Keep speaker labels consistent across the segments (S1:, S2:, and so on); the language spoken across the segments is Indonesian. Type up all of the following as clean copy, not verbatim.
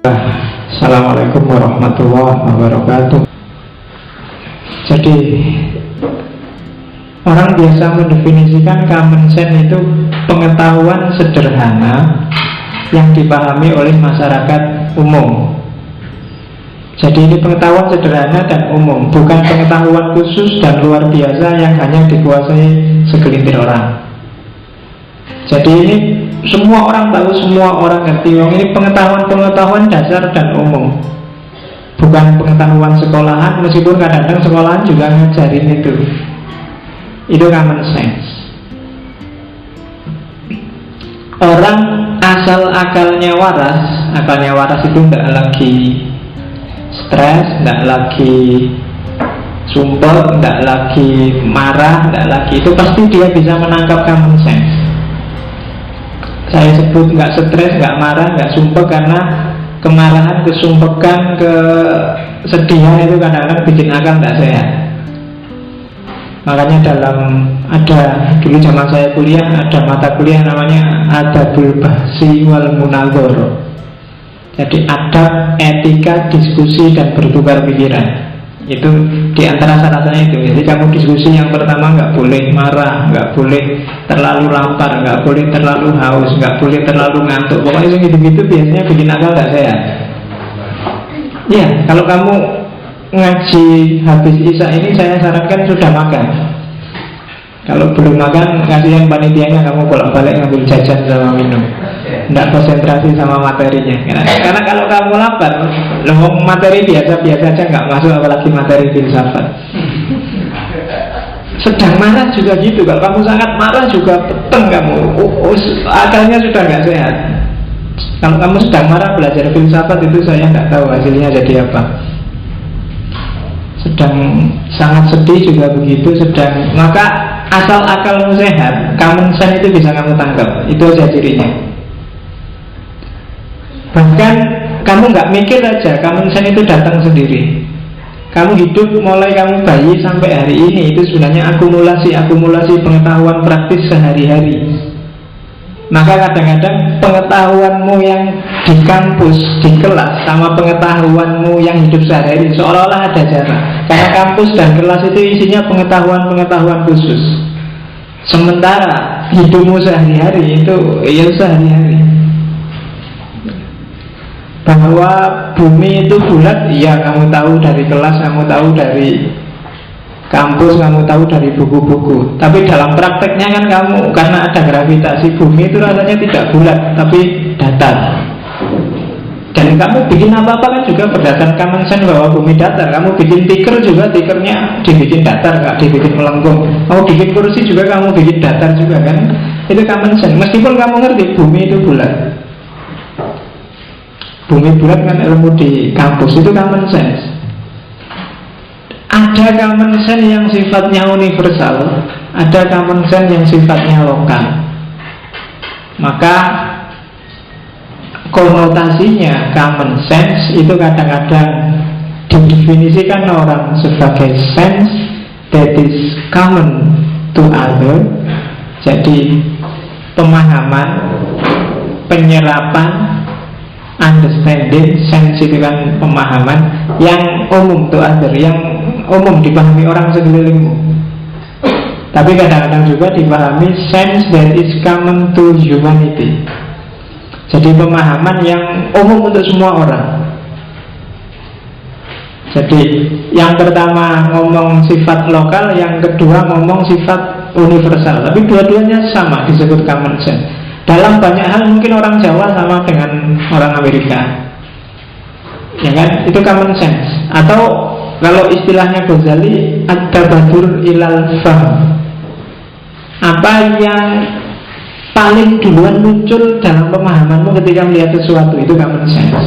S1: Assalamualaikum warahmatullahi wabarakatuh. Jadi orang biasa mendefinisikan common sense itu pengetahuan sederhana yang dipahami oleh masyarakat umum. Jadi ini pengetahuan sederhana dan umum, bukan pengetahuan khusus dan luar biasa yang hanya dikuasai segelintir orang. Jadi ini semua orang tahu, semua orang ngerti. Ini pengetahuan dasar dan umum, bukan pengetahuan sekolahan, meskipun kadang-kadang sekolahan juga ngajarin itu. Itu common sense. Orang asal akalnya waras itu tidak lagi stres, tidak lagi sumpah, tidak lagi marah, tidak lagi, itu pasti dia bisa menangkap common sense. Saya sebut nggak stres, nggak marah, nggak sumpah karena kemarahan, kesumpekan, kesedihan itu kadang-kadang bikin akal nggak sehat. Makanya ada dulu zaman saya kuliah, ada mata kuliah namanya Adabul Bahsi wal Munadzarah. Jadi adab, etika, diskusi dan bertukar pikiran. Itu diantara syaratnya itu. Jadi kamu diskusi yang pertama nggak boleh marah, nggak boleh terlalu lapar, nggak boleh terlalu haus, nggak boleh terlalu ngantuk. Pokoknya gitu-gitu biasanya bikin akal nggak sehat. Iya, kalau kamu ngaji habis isya ini saya sarankan sudah makan. Kalau belum makan, kasihan panitianya, kamu bolak-balik ngambil jajan sama minum, tidak konsentrasi sama materinya. Karena kalau kamu lapar, materi biasa-biasa aja nggak masuk, apalagi materi filsafat. Sedang marah juga gitu. Kalau kamu sangat marah juga peteng kamu, akalnya sudah nggak sehat. Kalau kamu sedang marah belajar filsafat itu saya nggak tahu hasilnya jadi apa. Sedang sangat sedih juga begitu. Maka asal akalmu sehat, common sense itu bisa kamu tangkap. Itu aja cirinya. Bahkan kamu nggak mikir aja, common sense itu datang sendiri. Kamu hidup mulai kamu bayi sampai hari ini, itu sebenarnya akumulasi pengetahuan praktis sehari-hari. Maka kadang-kadang pengetahuanmu yang di kampus, di kelas, sama pengetahuanmu yang hidup sehari-hari seolah-olah ada jarak. Karena kampus dan kelas itu isinya pengetahuan-pengetahuan khusus. Sementara hidupmu sehari-hari itu ya sehari-hari. Bahwa bumi itu bulat, iya kamu tahu dari kelas, kamu tahu dari kampus, kamu tahu dari buku-buku. Tapi dalam prakteknya kan kamu, karena ada gravitasi, bumi itu rasanya tidak bulat tapi datar. Dan kamu bikin apa-apa kan juga berdasarkan common sense bahwa bumi datar. Kamu bikin tikar juga, tikernya dibikin datar, nggak dibikin melengkung. Kamu bikin kursi juga, kamu bikin datar juga kan. Itu common sense. Meskipun kamu ngerti bumi itu bulat. Bumi bulat kan ilmu di kampus, itu common sense. Ada common sense yang sifatnya universal, ada common sense yang sifatnya lokal. Maka konotasinya common sense itu kadang-kadang didefinisikan orang sebagai sense that is common to other. Jadi pemahaman, penyerapan, understanding, sense itu kan pemahaman yang umum to other, yang umum dipahami orang sekelilingmu. Tapi kadang-kadang juga dipahami sense that is common to humanity. Jadi pemahaman yang umum untuk semua orang. Jadi yang pertama ngomong sifat lokal, yang kedua ngomong sifat universal. Tapi dua-duanya sama disebut common sense. Dalam banyak hal mungkin orang Jawa sama dengan orang Amerika, ya kan? Itu common sense. Atau kalau istilahnya Ghazali, ad-tabadur ilal fahm. Apa yang paling duluan muncul dalam pemahamanmu ketika melihat sesuatu, itu common sense.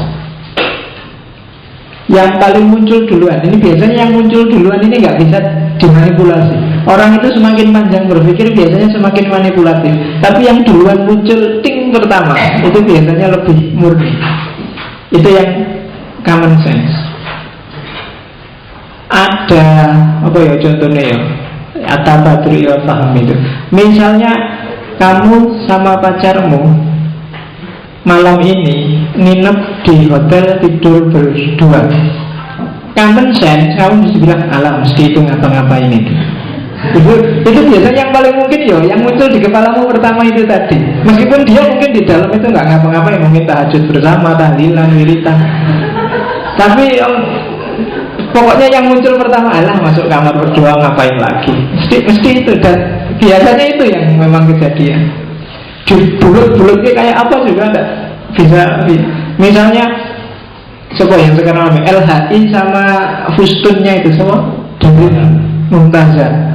S1: Yang paling muncul duluan, ini biasanya yang muncul duluan ini nggak bisa dimanipulasi. Orang itu semakin panjang berpikir biasanya semakin manipulatif. Tapi yang duluan muncul ting pertama, itu biasanya lebih murni. Itu yang common sense. Ada apa ya contohnya ya, at-tabadur ilal fahm itu. Misalnya kamu sama pacarmu malam ini nginep di hotel tidur berdua. Common sense kamu mesti bilang alam mesti itu ngapa-ngapain itu. Itu biasanya yang paling mungkin yo, yang muncul di kepalamu pertama itu tadi. Meskipun dia mungkin di dalam itu nggak ngapa-ngapain, mungkin tahajud bersama, tahlilan, wiritan. Tapi pokoknya yang muncul pertama alah masuk kamar berdua ngapain lagi. Mesti itu, dan biasanya itu yang memang kejadian. Di bulut-bulutnya kayak apa juga enggak bisa. Misalnya siapa yang sekarang LHI sama Fustunnya itu semua dari Mumtazah.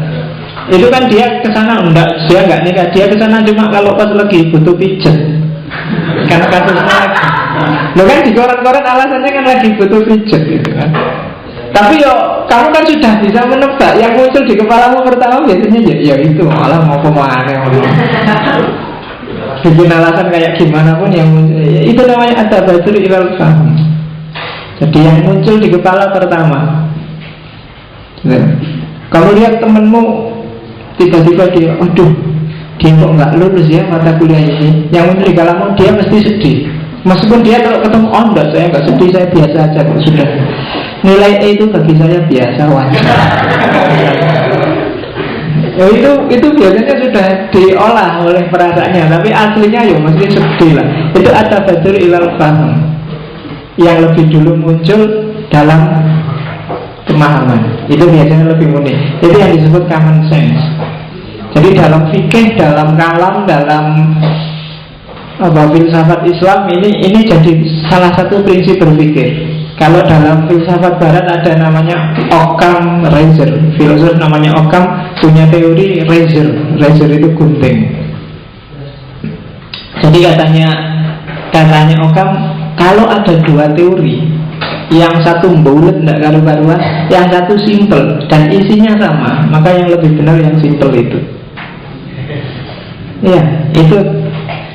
S1: Itu kan dia kesana enggak, dia nggak nikah, dia kesana cuma kalau pas lagi butuh pijet. Karena kasusnya lagi. Lo kan di koran-koran alasannya kan lagi butuh pijet gitu kan. Tapi yo kamu kan sudah bisa menebak yang muncul di kepalamu pertama biasanya ya itu malah mau kemana bikin alasan kayak gimana pun yang muncul, ya, itu namanya at-tabadur ilal fahm. Jadi yang muncul di kepala pertama. Kamu lihat temenmu tiba-tiba dia, aduh, dia kok nggak lulus ya mata kuliah ini. Yang muncul di kepalamu dia mesti sedih. Meskipun dia kalau ketemu, oh enggak, saya nggak sedih, saya biasa aja kok sudah. Nilai E itu bagi saya biasa, wajar. Ya itu biasanya sudah diolah oleh perasaannya, tapi aslinya ya mesti sedih lah. Itu at-tabadur ilal fahm yang lebih dulu muncul dalam pemahaman. Itu biasanya lebih unik. Itu yang disebut common sense. Jadi dalam fikih, dalam kalam, dalam filsafat Islam ini jadi salah satu prinsip berpikir. Kalau dalam filsafat Barat ada namanya Occam Razor. Filosof namanya Occam punya teori razor. Razor itu gunting. Jadi katanya Occam, kalau ada dua teori, yang satu bulat tidak karu-karuan, yang satu simple dan isinya sama, maka yang lebih benar yang simple itu. Ya, itu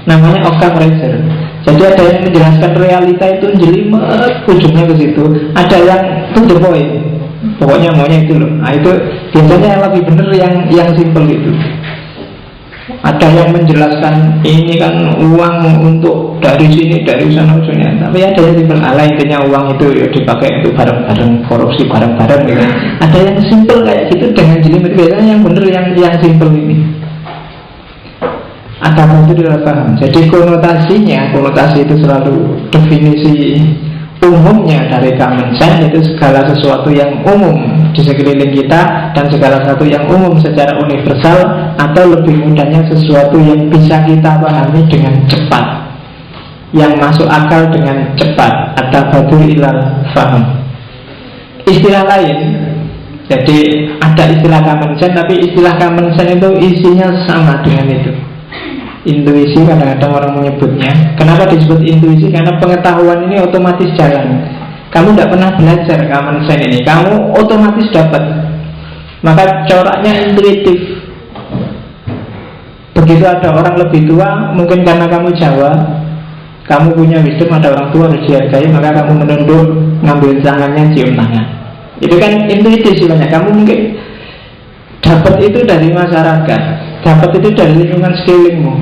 S1: namanya Occam Razor. Jadi ada yang menjelaskan realita itu jelimet, ujungnya ke situ. Ada yang to the point, pokoknya maunya itu loh. Nah itu biasanya yang lebih benar yang simple itu. Ada yang menjelaskan ini kan uang untuk dari sini dari sana ujungnya. Tapi ada yang simple, ala intinya uang itu ya dipakai untuk bareng-bareng korupsi bareng-bareng gitu. Ada yang simple kayak gitu dengan jelimet. Biasanya yang benar yang simple ini. At-tabadur ilal fahm. Jadi konotasi itu selalu definisi umumnya dari common sense itu segala sesuatu yang umum di sekeliling kita dan segala sesuatu yang umum secara universal, atau lebih mudahnya sesuatu yang bisa kita pahami dengan cepat, yang masuk akal dengan cepat. At-tabadur ilal fahm. Istilah lain, jadi ada istilah common sense, tapi istilah common sense itu isinya sama dengan itu. Intuisi kadang-kadang orang menyebutnya. Kenapa disebut intuisi? Karena pengetahuan ini otomatis jalan. Kamu tidak pernah belajar common sense ini, kamu otomatis dapat. Maka coraknya intuitif. Begitu ada orang lebih tua, mungkin karena kamu Jawa, kamu punya wisdom, ada orang tua harus dihargai, maka kamu menunduk, ngambil tangannya, cium tangan. Itu kan intuitif sebenarnya. Kamu mungkin dapat itu dari masyarakat, dapat itu dari lingkungan sekelilingmu.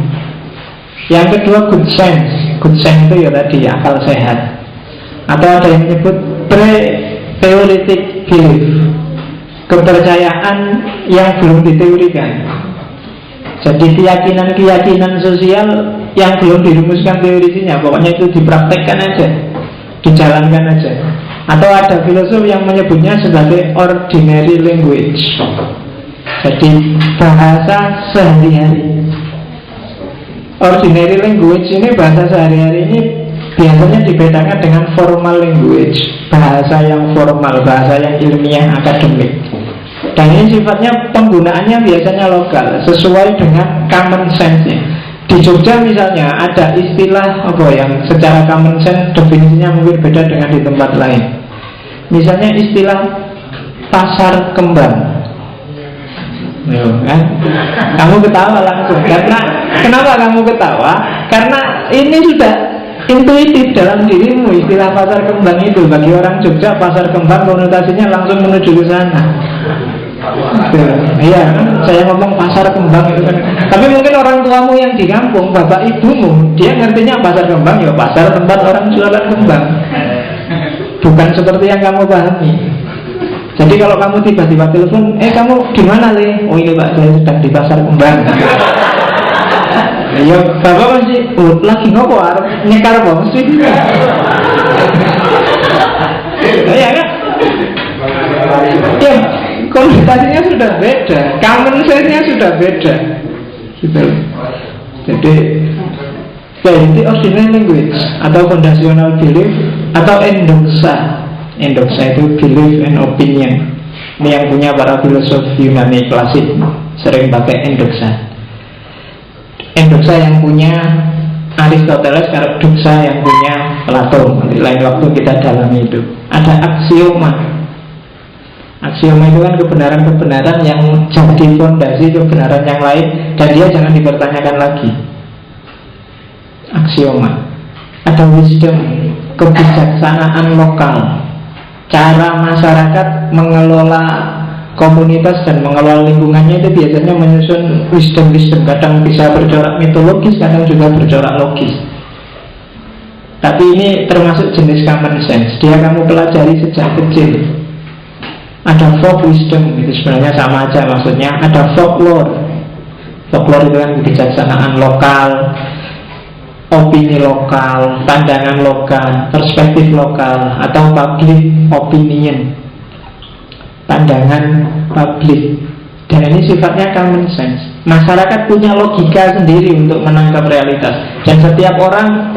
S1: Yang kedua good sense. Good sense itu ya tadi akal sehat. Atau ada yang menyebut pre-theoretic belief, kepercayaan yang belum diteorikan. Jadi keyakinan-keyakinan sosial yang belum dirumuskan teorisinya, pokoknya itu dipraktekkan aja, dijalankan aja. Atau ada filosof yang menyebutnya sebagai ordinary language. Jadi bahasa sehari-hari. Ordinary language ini, bahasa sehari-hari ini biasanya dibedakan dengan formal language, bahasa yang formal, bahasa yang ilmiah akademik. Dan ini sifatnya penggunaannya biasanya lokal, sesuai dengan common sense-nya. Di Jogja misalnya ada istilah apa yang secara common sense definisinya mungkin beda dengan di tempat lain. Misalnya istilah pasar kembang. Kan? Kamu ketawa langsung. Karena kenapa kamu ketawa? Karena ini sudah intuitif dalam dirimu. Istilah pasar kembang itu bagi orang Jogja, pasar kembang konotasinya langsung menuju ke sana. Iya, saya ngomong pasar kembang itu kan. Tapi mungkin orang tuamu yang di kampung, bapak ibumu, dia ngertinya pasar kembang ya pasar tempat orang jualan kembang. Bukan seperti yang kamu pahami. Jadi kalau kamu tiba-tiba telepon, kamu di mana Le? Oh ini Pak, saya sedang di pasar kembang. Ya bapak masih, lagi ngopo nyekar apa mesti? Ya kan? Ya, komunikasinya sudah beda, common sense-nya sudah beda, gitu. Jadi jadi ordinary language atau foundational belief atau endoxa. Endoxa itu belief and opinion. Ini yang punya para filosof Yunani klasik sering pakai endoxa. Endoxa yang punya Aristoteles, kalau doxa yang punya Plato. Nanti lain waktu kita dalami itu. Ada aksioma. Aksioma itu kan kebenaran-kebenaran yang jadi fondasi kebenaran yang lain, dan dia jangan dipertanyakan lagi. Aksioma. Ada wisdom, kebijaksanaan lokal, cara masyarakat mengelola komunitas dan mengelola lingkungannya itu biasanya menyusun wisdom-wisdom. Kadang bisa bercorak mitologis, kadang juga bercorak logis. Tapi ini termasuk jenis common sense. Dia kamu pelajari sejak kecil. Ada folk wisdom, itu sebenarnya sama aja maksudnya. Ada folklore. Folklore itu kan kebijaksanaan lokal, opini lokal, pandangan lokal, perspektif lokal, atau public opinion, pandangan publik. Dan ini sifatnya common sense. Masyarakat punya logika sendiri untuk menangkap realitas. Dan setiap orang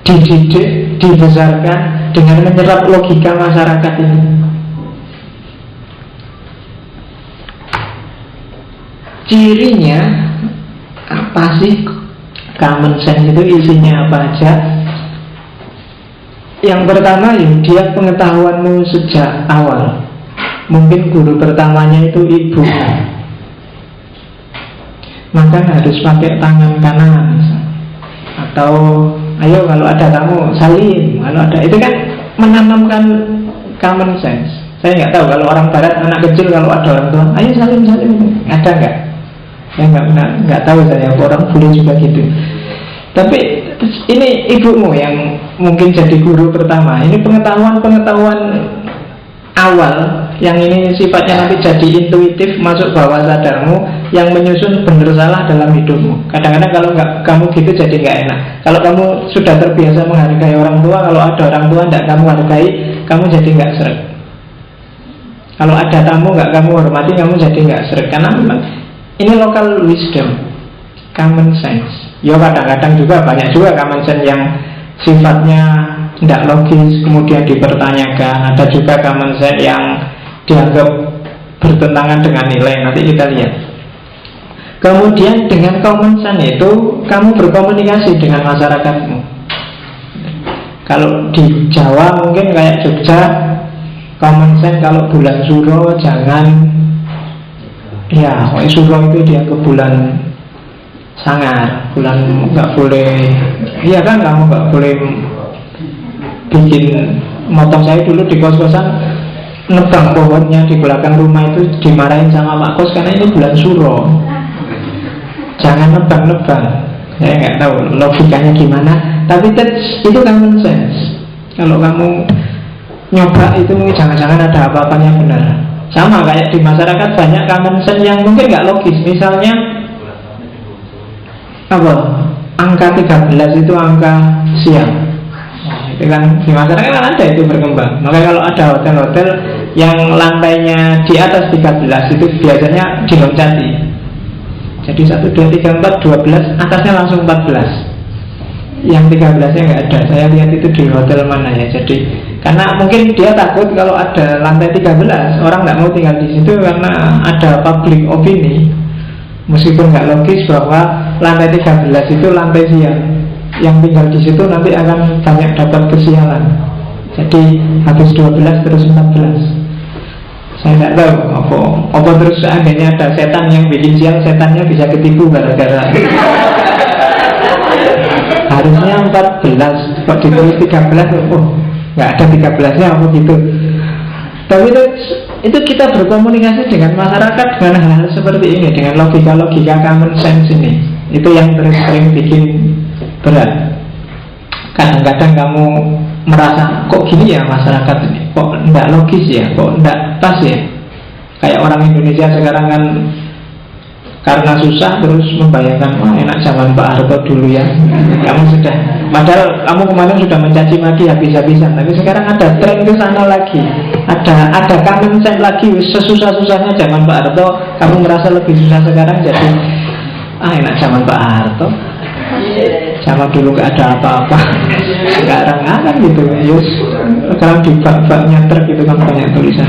S1: dididik, dibesarkan dengan menyerap logika masyarakat ini. Cirinya apa sih? Common sense itu isinya apa aja? Yang pertama ya, dia pengetahuanmu sejak awal. Mungkin guru pertamanya itu ibu, maka harus pakai tangan kanan. Atau ayo kalau ada tamu salim, kalau ada, itu kan menanamkan common sense. Saya nggak tahu kalau orang barat, anak kecil kalau ada orang tua, ayo salim, ada nggak? Ya nggak tahu saya, orang bule juga gitu. Tapi ini ibumu yang mungkin jadi guru pertama. Ini pengetahuan awal yang ini sifatnya nanti jadi intuitif, masuk bawah sadarmu, yang menyusun benar salah dalam hidupmu. Kadang-kadang kalau nggak kamu gitu jadi nggak enak. Kalau kamu sudah terbiasa menghargai orang tua, kalau ada orang tua tidak kamu hargai, kamu jadi nggak seret. Kalau ada tamu nggak kamu hormati, kamu jadi nggak seret. Karena memang ini local wisdom, common sense. Ya kadang-kadang juga banyak juga common sense yang sifatnya tidak logis, kemudian dipertanyakan. Ada juga common sense yang dianggap bertentangan dengan nilai. Nanti kita lihat. Kemudian dengan common sense itu kamu berkomunikasi dengan masyarakatmu. Kalau di Jawa mungkin kayak Jogja, common sense kalau bulan Suro jangan, ya, Suro itu dia ke bulan sangar, bulan nggak boleh, iya kan, kamu nggak boleh bikin. Motong saya dulu di kos-kosan, nebang pohonnya di belakang rumah itu dimarahin sama Pak Kos karena ini bulan Suro, jangan nebang-nebang. Saya nggak tahu logikanya gimana, tapi itu common sense. Kalau kamu nyoba itu jangan-jangan ada apa-apanya benar. Sama kayak di masyarakat banyak common sense yang mungkin nggak logis. Misalnya apa? Angka 13 itu angka siang. Itu kan di masyarakat kan ada itu berkembang. Makanya kalau ada hotel-hotel yang lantainya di atas 13 itu biasanya diloncati. Jadi 1, 2, 3, 4, 12, atasnya langsung 14. Yang 13-nya nggak ada. Saya lihat itu di hotel mana ya. Jadi karena mungkin dia takut kalau ada lantai 13, orang nggak mau tinggal di situ karena ada public opini. Meskipun nggak logis bahwa lantai 13 itu lantai siang, yang tinggal di situ nanti akan banyak dapat kesialan. Jadi habis 12 terus 14. Saya nggak tahu apa terus seandainya ada setan yang bikin siang, setannya bisa ketipu gara-gara harusnya 14 kok ditulis 13. Oh, nggak ada 13-nya apa gitu. Tapi itu kita berkomunikasi dengan masyarakat dengan hal-hal seperti ini, dengan logika-logika common sense ini. Itu yang sering bikin berat. Kadang-kadang kamu merasa kok gini ya masyarakat ini, kok enggak logis ya, kok enggak pas ya. Kayak orang Indonesia sekarang kan karena susah terus membayangkan wah enak zaman Pak Harto dulu ya. Kamu sudah, padahal kamu kemarin sudah mencaci maki habis-habisan, tapi sekarang ada tren ke sana lagi. Ada common sense lagi, sesusah-susahnya zaman Pak Harto, kamu merasa lebih susah sekarang jadi enak zaman Pak Harto. Sama dulu gak ada apa-apa. Sekarang kan gitu. Yus, sekarang di bak-baknya truk itu kan banyak tulisan.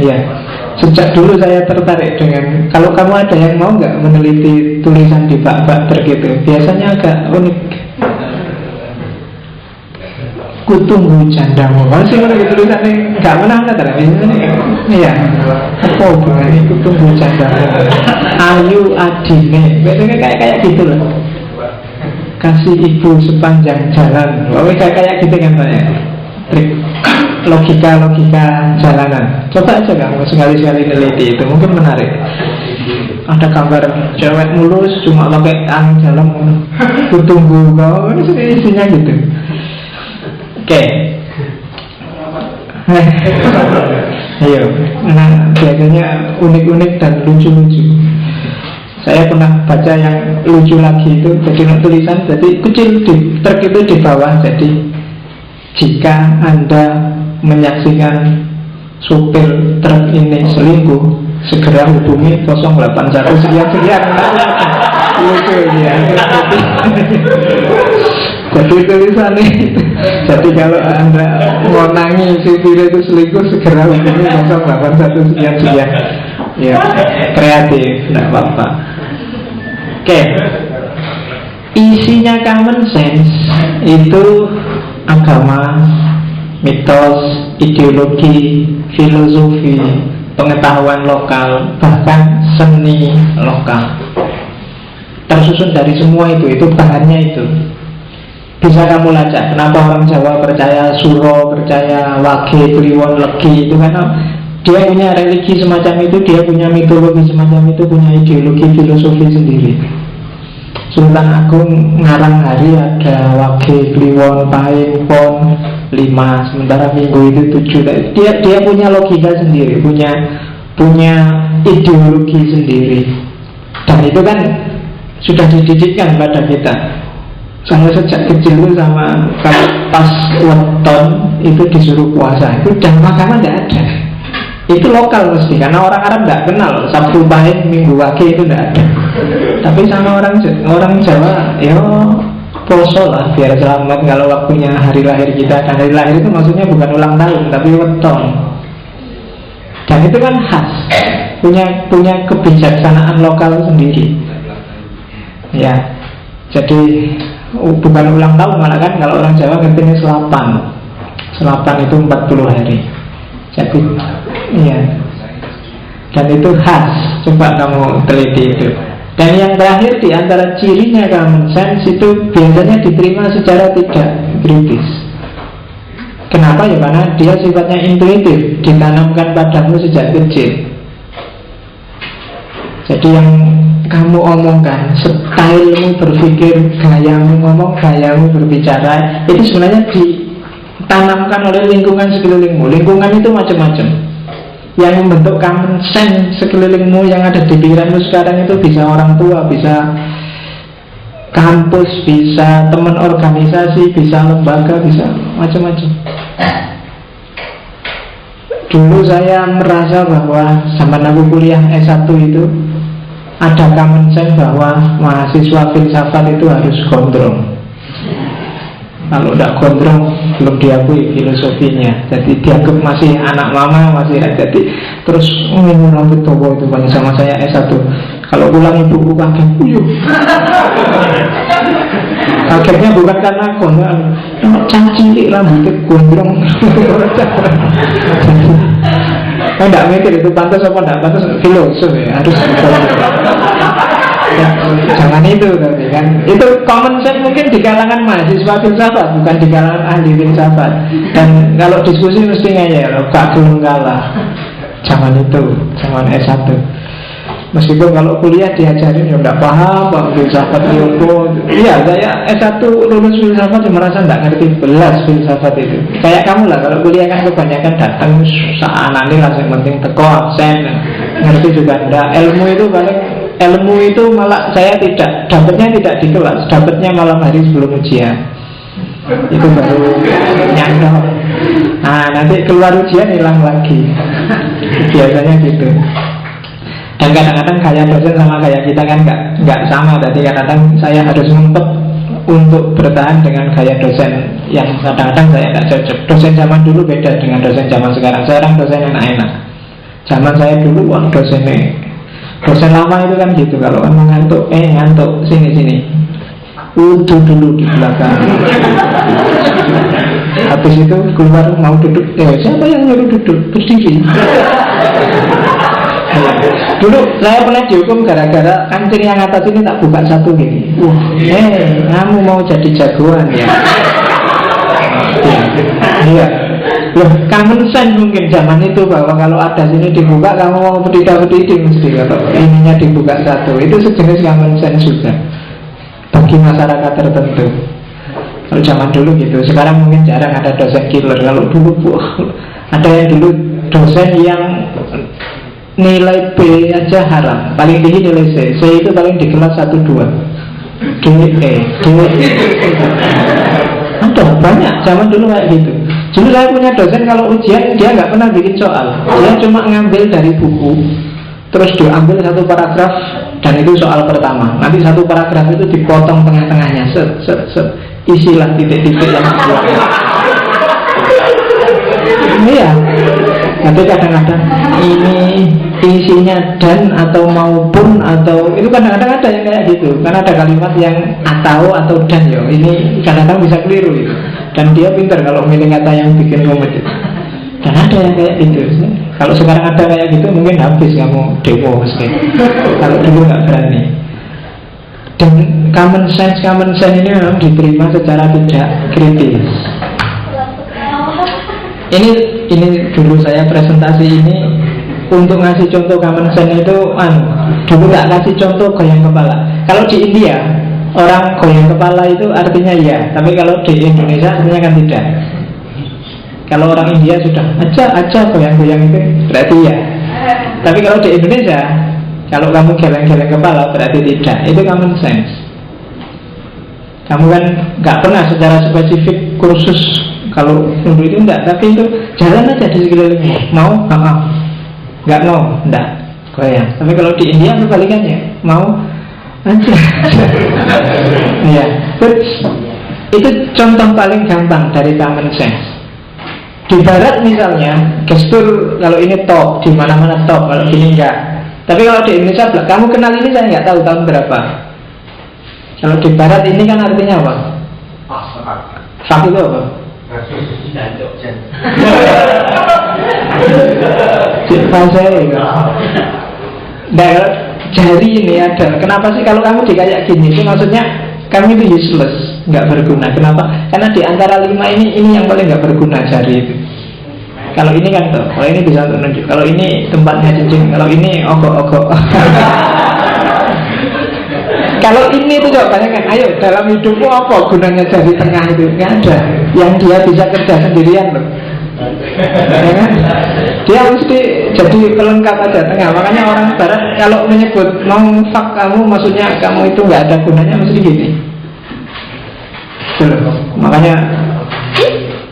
S1: Iya. Sejak dulu saya tertarik dengan, kalau kamu ada yang mau nggak meneliti tulisan di bak-bak truk itu, biasanya agak unik. Kutunggu jandamu. Masih ada tulisannya nggak menang kan? Iya. Apa hubungannya kutunggu jandamu? Ayu adine. Biasanya kayak gitu loh. Kasih ibu sepanjang jalan. Kayak gitu kan banyak trik logika jalanan. Coba aja kamu sekali-sekali neliti itu, mungkin menarik. Ada gambar cewek mulus cuma pakai angin dalam, kutunggu kau, isinya gitu. Oke. Ayo. Nah, biasanya unik-unik dan lucu-lucu. Saya pernah baca yang lucu lagi itu, jadi tulisan, jadi kecil di truk itu di bawah. Jadi jika Anda menyaksikan supir truk ini selingkuh, segera hubungi 081 sekian. Lucu ya. Jadi tulisan ini. Jadi kalau Anda menangi supir itu selingkuh, segera hubungi 081 sekian. Ya, kreatif, tidak apa-apa. Oke. Isinya common sense itu agama, mitos, ideologi, filosofi, pengetahuan lokal, bahkan seni lokal. Tersusun dari semua itu bahannya itu. Bisa kamu lacak kenapa orang Jawa percaya suro, percaya wage, kliwon, legi, itu karena dia punya religi semacam itu, dia punya mitologi semacam itu, punya ideologi filosofi sendiri. Sultan Agung ngarang hari ada wage, kliwon, pahing, pon 5, sementara minggu itu 7. Dia punya logika sendiri, punya ideologi sendiri. Dan itu kan sudah dididikkan pada kita. Saya sejak kecil itu sama kalau pas weton itu disuruh puasa, itu dan makanan tidak ada. Itu lokal mesti, karena orang Arab tidak kenal Sabtu Pahing, Minggu Wage itu tidak ada. Tapi sama orang Jawa, ya poso lah biar selamat kalau waktunya hari lahir kita. Dan hari lahir itu maksudnya bukan ulang tahun, tapi weton. Dan itu kan khas, punya kebijaksanaan lokal sendiri. Ya, jadi bukan ulang tahun, malah kan kalau orang Jawa ngertinya selapan. Selapan itu 40 hari. Jadi iya. Dan itu khas. Coba kamu teliti itu. Dan yang terakhir di antara cirinya common sense itu biasanya diterima secara tidak kritis. Kenapa? Ya karena dia sifatnya intuitif, ditanamkan padamu sejak kecil. Jadi yang kamu omongkan, stylemu berpikir, gayamu ngomong, gayamu berbicara, itu sebenarnya ditanamkan oleh lingkungan sekelilingmu. Lingkungan itu macam-macam. Yang membentuk common sense sekelilingmu yang ada di pikiranmu sekarang itu bisa orang tua, bisa kampus, bisa teman organisasi, bisa lembaga, bisa macam-macam. Dulu saya merasa bahwa zaman aku kuliah S1 itu ada common sense bahwa mahasiswa filsafat itu harus gondrong. Kalau tidak gondrong belum diakui filosofinya. Jadi dianggap masih anak mama, masih jadi terus ngomong rambut tobo itu banyak sama saya S1. Kalau pulang ibuku kaget, uyuh. Kagetnya bukan karena gondrong, cacilik rambutnya gondrong. Saya tidak mikir itu pantas apa tidak pantas, filosof ya harus. Jangan itu tapi kan. Itu common sense mungkin di kalangan mahasiswa filsafat, bukan di kalangan ahli filsafat. Dan kalau diskusi mesti ngeyel, gak belum kalah. Jangan itu, jangan S1. Meskipun kalau kuliah diajarin ya enggak paham Pak filsafat itu. Iya, saya S1 lulus filsafat ya merasa enggak ngerti belas filsafat itu. Kayak kamu lah, kalau kuliah kan kebanyakan datang saanane lah yang penting teko absen. Ngerti juga enggak. Ilmu itu malah saya tidak dapatnya tidak di kelas, dapatnya malam hari sebelum ujian. Itu baru nyantol. Nah, nanti keluar ujian hilang lagi. Biasanya gitu. Dan kadang-kadang gaya dosen sama gaya kita kan nggak sama. Tadi kadang-kadang saya harus ngumpet untuk bertahan dengan gaya dosen yang kadang-kadang saya nggak cocok. Dosen zaman dulu beda dengan dosen zaman sekarang. Sekarang dosen enak-enak. Zaman saya dulu wah dosen lama itu kan gitu. Kalau kamu ngantuk sini udah dulu di belakang. Habis itu keluar mau duduk, siapa yang nyuruh duduk? Berdiri. Dulu saya pernah dihukum gara-gara kancing yang atas ini tak buka satu gini. Kamu mau jadi jagoan ya? Iya. Loh, common sense mungkin zaman itu bahwa kalau ada sini dibuka kamu mau berdiri mesti kalau ininya dibuka satu. Itu sejenis common sense juga bagi masyarakat tertentu. Kalau zaman dulu gitu. Sekarang mungkin jarang ada dosen killer. Kalau dulu ada yang dulu dosen yang nilai B aja haram, paling tinggi nilai C. C itu paling di kelas 1-2. D, E. Ada banyak zaman dulu kayak gitu. Dulu saya punya dosen kalau ujian dia nggak pernah bikin soal, dia cuma ngambil dari buku, terus diambil satu paragraf dan itu soal pertama. Nanti satu paragraf itu dipotong tengah-tengahnya, isilah titik-titik yang keluar. Iya. Nanti kadang-kadang ini isinya dan atau maupun atau itu kadang-kadang ada yang kayak gitu. Karena ada kalimat yang atau dan ya. Ini kadang-kadang bisa keliru itu. Dan dia pintar kalau milih kata yang bikin rumit itu. Dan ada yang kayak gitu. Kalau sekarang ada kayak gitu mungkin habis kamu demo mesti. Kalau dulu nggak berani. Dan common sense ini memang diterima secara tidak kritis. Ini dulu saya presentasi ini untuk ngasih contoh common sense itu dulu nggak kasih contoh goyang kepala. Kalau di India orang goyang kepala itu artinya iya, tapi kalau di Indonesia artinya kan tidak. Kalau orang India sudah aja goyang-goyang itu berarti iya. Tapi kalau di Indonesia kalau kamu geleng-geleng kepala berarti tidak. Itu common sense. Kamu kan nggak pernah secara spesifik kursus kalau untuk itu enggak, tapi itu jalan aja di sekelilingmu. Mau? Enggak mau? Enggak. Goyang. Tapi kalau di India kebalikannya, mau aja. Ya, itu contoh paling gampang dari common sense. Di Barat misalnya, gestur kalau ini top, di mana-mana top, kalau gini enggak. Tapi kalau di Indonesia, kamu kenal ini saya nggak tahu tahun berapa. Kalau di Barat ini kan artinya apa? Fak itu apa? Nah, jari ini ada. Kenapa sih kalau kamu dikayak gini? Itu maksudnya kamu itu useless, nggak berguna. Kenapa? Karena di antara 5 ini yang paling nggak berguna jari itu. Kalau ini kan tuh, kalau ini bisa menunjuk. Kalau ini tempatnya cincin, kalau ini ogok-ogok. Kalau ini tuh coba bayangkan, ayo dalam hidupmu apa gunanya jari tengah itu? Nggak ada. Yang dia bisa kerja sendirian loh. Ya kan? Dia mesti jadi pelengkap aja tengah. Makanya orang Barat kalau menyebut mau fak kamu, maksudnya kamu itu nggak ada gunanya, mesti gini. Makanya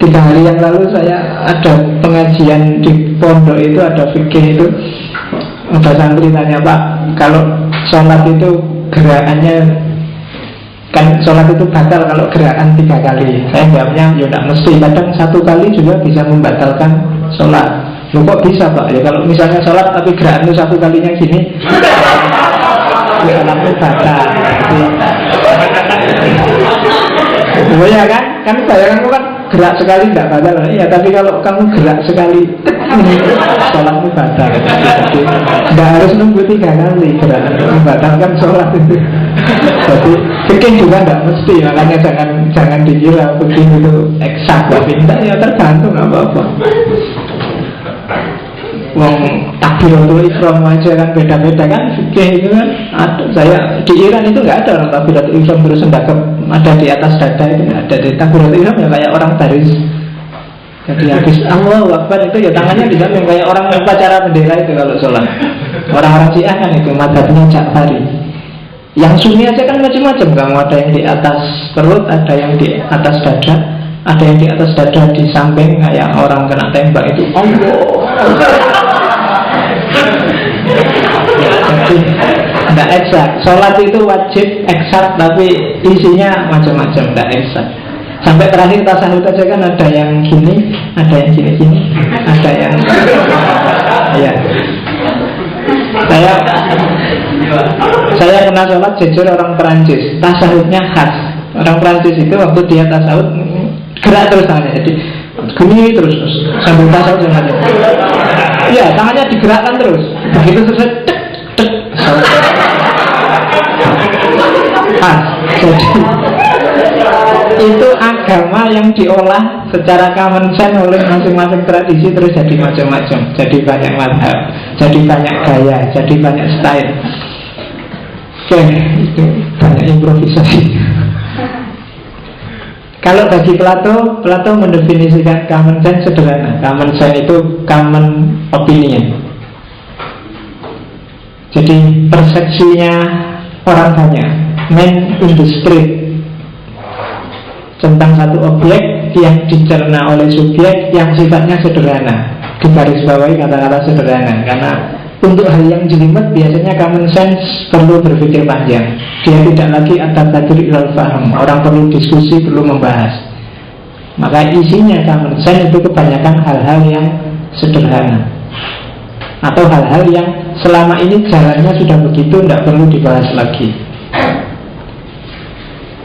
S1: 3 hari yang lalu saya ada pengajian di pondok itu, ada fikih itu. Ada santri tanya, Pak, kalau sholat itu gerakannya kan sholat itu batal kalau gerakan 3 kali. Saya jawabnya ya tidak mesti, kadang 1 kali juga bisa membatalkan sholat. Loh kok bisa Pak? Ya kalau misalnya sholat tapi gerakan itu 1 kalinya gini, sholat itu batal. Oh ya kan bayanganku kan gerak sekali tidak batal. Iya, tapi kalau kamu gerak sekali, sholatmu batal. Jadi tidak harus nunggu 3 kali gerak membatalkan sholat itu. Jadi fikih juga tidak mesti, makanya jangan dikira fikih itu eksak. Tapi tidak, ya tergantung apa-apa. Wong takbiratul ihram aja kan beda-beda kan, fikih itu kan ada. Saya di Iran itu nggak ada orang takbiratul ihram terus hendak ada di atas dada, itu nggak ada. Di takbiratul ihram ya kayak orang baris. Jadi habis Allahu Akbar itu ya tangannya di samping kayak orang upacara bendera itu kalau sholat. Orang-orang Syiah kan itu madhabnya Ja'fari. Yang Sunni aja kan macam-macam, kamu ada yang di atas perut, ada yang di atas dada, ada yang di atas dada di samping kayak orang kena tembak itu. Allah. Jadi tidak eksak. Sholat itu wajib eksak, tapi isinya macam-macam, tidak eksak. Sampai terakhir tasawuf aja kan ada yang gini, ada yang gini-gini, ada yang ya. Saya pernah sholat jujur orang Perancis, tasawufnya khas. Orang Perancis itu waktu dia tasawuf gerak terus tangannya, jadi gini terus sambil tasawuf tangannya. Iya, tangannya digerakkan terus. Begitu selesai, tek. Jadi itu agama yang diolah secara common sense oleh masing-masing tradisi terus jadi macam-macam, jadi banyak madhab, jadi banyak gaya, jadi banyak style. Oke, itu banyak improvisasi. Kalau bagi Plato mendefinisikan common sense sederhana. Common sense itu common opinion. Jadi persepsinya orang banyak, man in the street, tentang satu objek yang dicerna oleh subjek yang sifatnya sederhana. Digarisbawahi kata-kata sederhana, karena untuk hal yang jelimet biasanya common sense perlu berpikir panjang. Dia tidak lagi at-tadabur ilal faham. Orang perlu diskusi, perlu membahas. Maka isinya common sense itu kebanyakan hal-hal yang sederhana, atau hal-hal yang selama ini jalannya sudah begitu, tidak perlu dibahas lagi.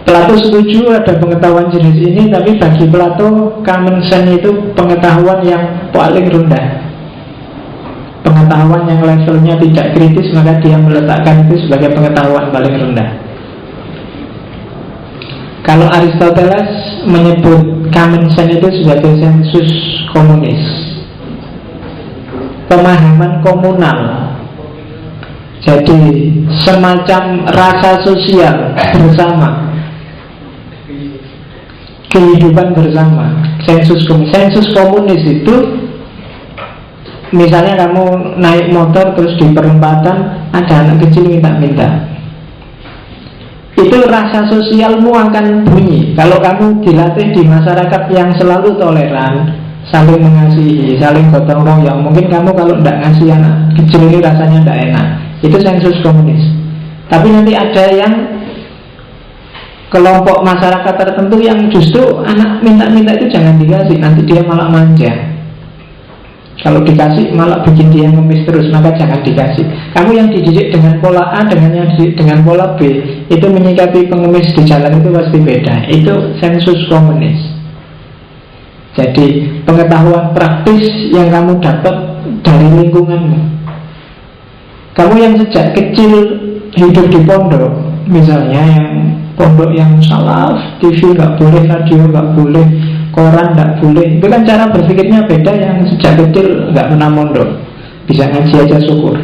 S1: Plato setuju ada pengetahuan jenis ini, tapi bagi Plato common sense itu pengetahuan yang paling rendah, pengetahuan yang levelnya tidak kritis, maka dia meletakkan itu sebagai pengetahuan paling rendah. Kalau Aristoteles menyebut common sense itu sebagai sensus komunis, pemahaman komunal. Jadi semacam rasa sosial bersama, kehidupan bersama. Sensus komunis itu misalnya kamu naik motor terus di perempatan ada anak kecil minta-minta, itu rasa sosialmu akan bunyi. Kalau kamu dilatih di masyarakat yang selalu toleran, saling mengasihi, saling gotong royong, mungkin kamu kalau tidak ngasih anak kecil ini rasanya tidak enak. Itu sensus komunis. Tapi nanti ada yang kelompok masyarakat tertentu yang justru anak minta-minta itu jangan dikasih, nanti dia malah manja. Kalau dikasih malah bikin dia ngemis terus, maka jangan dikasih. Kamu yang dididik dengan pola A dengan yang dididik dengan pola B, itu menyikapi pengemis di jalan itu pasti beda. Itu sensus komunis. Jadi pengetahuan praktis yang kamu dapat dari lingkunganmu. Kamu yang sejak kecil hidup di pondok, misalnya yang pondok yang salaf, TV nggak boleh, radio nggak boleh, koran nggak boleh, itu kan cara berpikirnya beda. Yang sejak kecil nggak pernah mondok, bisa ngaji aja syukur,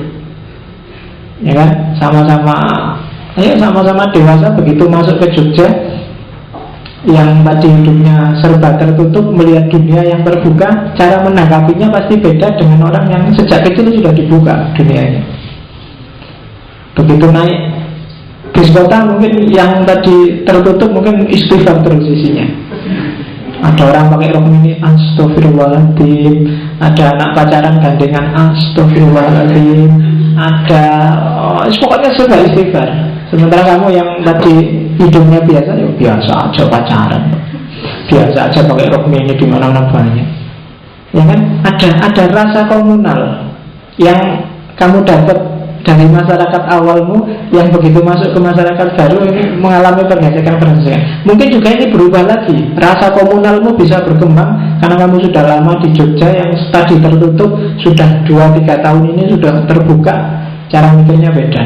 S1: ya kan? Sama-sama dewasa, begitu masuk ke Jogja yang tadi hidupnya serba tertutup, melihat dunia yang terbuka, cara menanggapinya pasti beda dengan orang yang sejak kecil sudah dibuka dunianya. Begitu naik bis kota, mungkin yang tadi tertutup mungkin istighfar terus isinya. Ada orang pakai rok mini, astagfirullahaladzim. Ada anak pacaran gandengan, astagfirullahaladzim. Ada pokoknya sudah istighfar. Sementara kamu yang tadi hidupnya biasa, ya biasa aja pacaran, biasa aja pakai rok mini di mana-mana banyak. Ya kan? Ada rasa komunal yang kamu dapat dari masyarakat awalmu yang begitu masuk ke masyarakat baru ini mengalami pergesekan. Mungkin juga ini berubah lagi. Rasa komunalmu bisa berkembang karena kamu sudah lama di Jogja yang tadi tertutup, sudah 2-3 tahun ini sudah terbuka, cara mikirnya beda.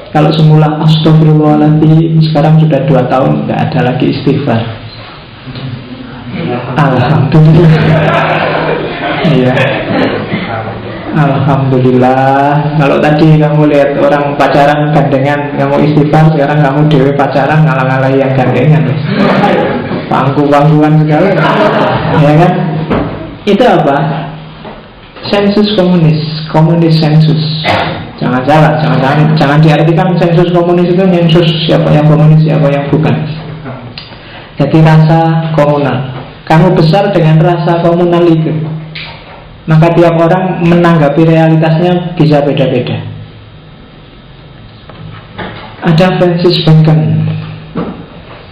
S1: Kalau semula astagfirullahaladzim, sekarang sudah 2 tahun nggak ada lagi istighfar. Alhamdulillah. Iya. Alhamdulillah. Kalau tadi kamu lihat orang pacaran gandengan, kamu istighfar, sekarang kamu dewe pacaran ngalah-ngalahi yang gandengan. Pangku-pangkuan segala. Ya kan? Itu apa? Sensus komunis sensus. Jangan salah, jangan diartikan sensus komunis itu sensus siapa yang komunis, siapa yang bukan. Jadi rasa komunal. Kamu besar dengan rasa komunal itu, maka tiap orang menanggapi realitasnya bisa beda-beda. Ada Francis Bacon,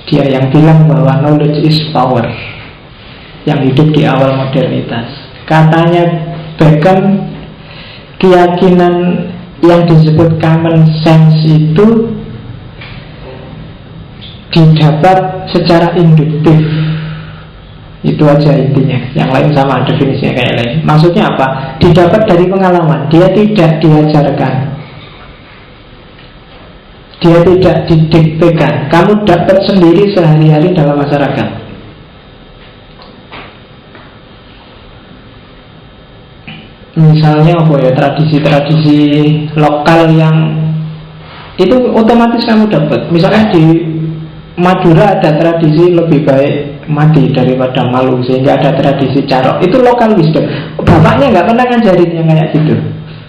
S1: dia yang bilang bahwa knowledge is power, yang hidup di awal modernitas. Katanya Bacon, keyakinan yang disebut common sense itu didapat secara induktif. Itu aja intinya. Yang lain sama definisinya kayak lain. Maksudnya apa? Didapat dari pengalaman. Dia tidak diajarkan, dia tidak didiktekan. Kamu dapat sendiri sehari-hari dalam masyarakat. Misalnya apa ya, tradisi-tradisi lokal yang itu otomatis kamu dapat. Misalnya di Madura ada tradisi lebih baik mati daripada malu, sehingga ada tradisi carok. Itu lokal wisdom. Bapaknya nggak pernah ngajarin yang kayak gitu,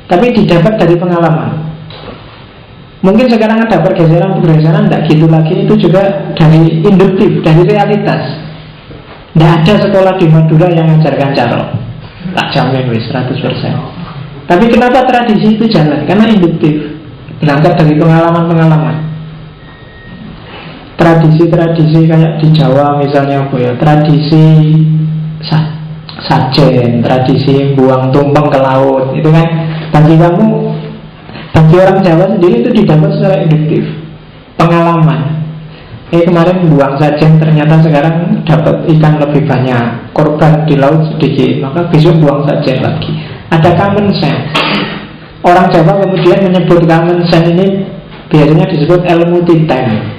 S1: tapi didapat dari pengalaman. Mungkin sekarang ada pergeseran nggak gitu lagi. Itu juga dari induktif, dari realitas. Nggak ada sekolah di Madura yang mengajarkan carok, tak jamin wis 100%. Tapi kenapa tradisi itu jalan? Karena induktif, berangkat dari pengalaman-pengalaman. Tradisi-tradisi kayak di Jawa misalnya apa ya, tradisi sajen, tradisi buang tumpeng ke laut, itu kan bagi kamu, bagi orang Jawa sendiri itu didapat secara induktif, pengalaman. Kemarin buang sajen, ternyata sekarang dapat ikan lebih banyak, korban di laut sedikit, maka besok buang sajen lagi. Ada common sense. Orang Jawa kemudian menyebut common sense ini biasanya disebut ilmu titen.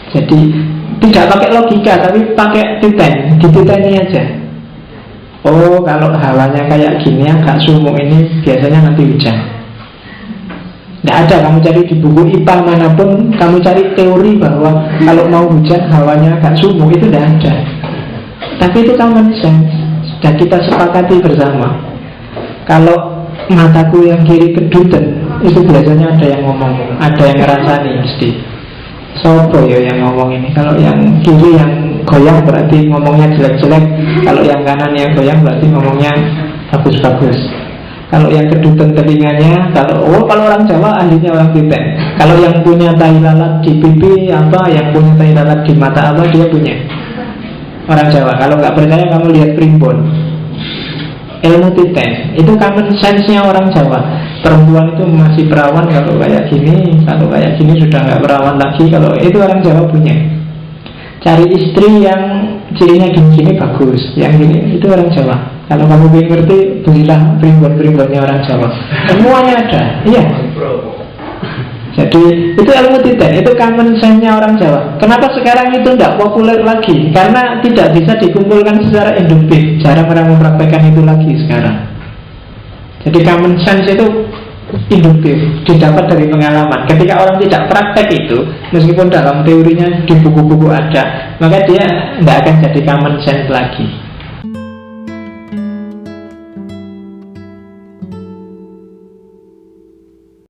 S1: Jadi tidak pakai logika, tapi pakai titen, dititeni aja. Oh, kalau hawanya kayak gini, agak sumuk ini, biasanya nanti hujan. Tidak ada, kamu cari di buku IPA manapun, kamu cari teori bahwa kalau mau hujan hawanya agak sumuk, itu tidak ada. Tapi itu common sense, sudah kita sepakati bersama. Kalau mataku yang kiri keduten, itu biasanya ada yang ngomong, ada yang ngerasani mesti. Sopo ya yang ngomong ini. Kalau yang kiri yang goyang berarti ngomongnya jelek-jelek. Kalau yang kanan yang goyang berarti ngomongnya bagus-bagus. Kalau yang keduten telinganya, kalau orang Jawa ahlinya orang titen. Kalau yang punya tai lalat di pipi apa, yang punya tai lalat di mata apa, dia punya. Orang Jawa. Kalau nggak percaya kamu lihat primbon. Ilmu titen itu common sense-nya orang Jawa. Perempuan itu masih perawan kalau kayak gini, kalau kayak gini sudah nggak perawan lagi. Kalau itu orang Jawa punya. Cari istri yang cirinya gini-gini bagus, yang gini itu orang Jawa. Kalau kamu ingin ngerti, belilah primbon-primbonnya orang Jawa. Semuanya ada, iya. Jadi itu ilmu titen, itu common sense-nya orang Jawa. Kenapa sekarang itu tidak populer lagi? Karena tidak bisa dikumpulkan secara induktif. Jarang orang mempraktekkan itu lagi sekarang. Jadi common sense itu induktif, didapat dari pengalaman. Ketika orang tidak praktek itu, meskipun dalam teorinya di buku-buku ada, maka dia tidak akan jadi common sense lagi.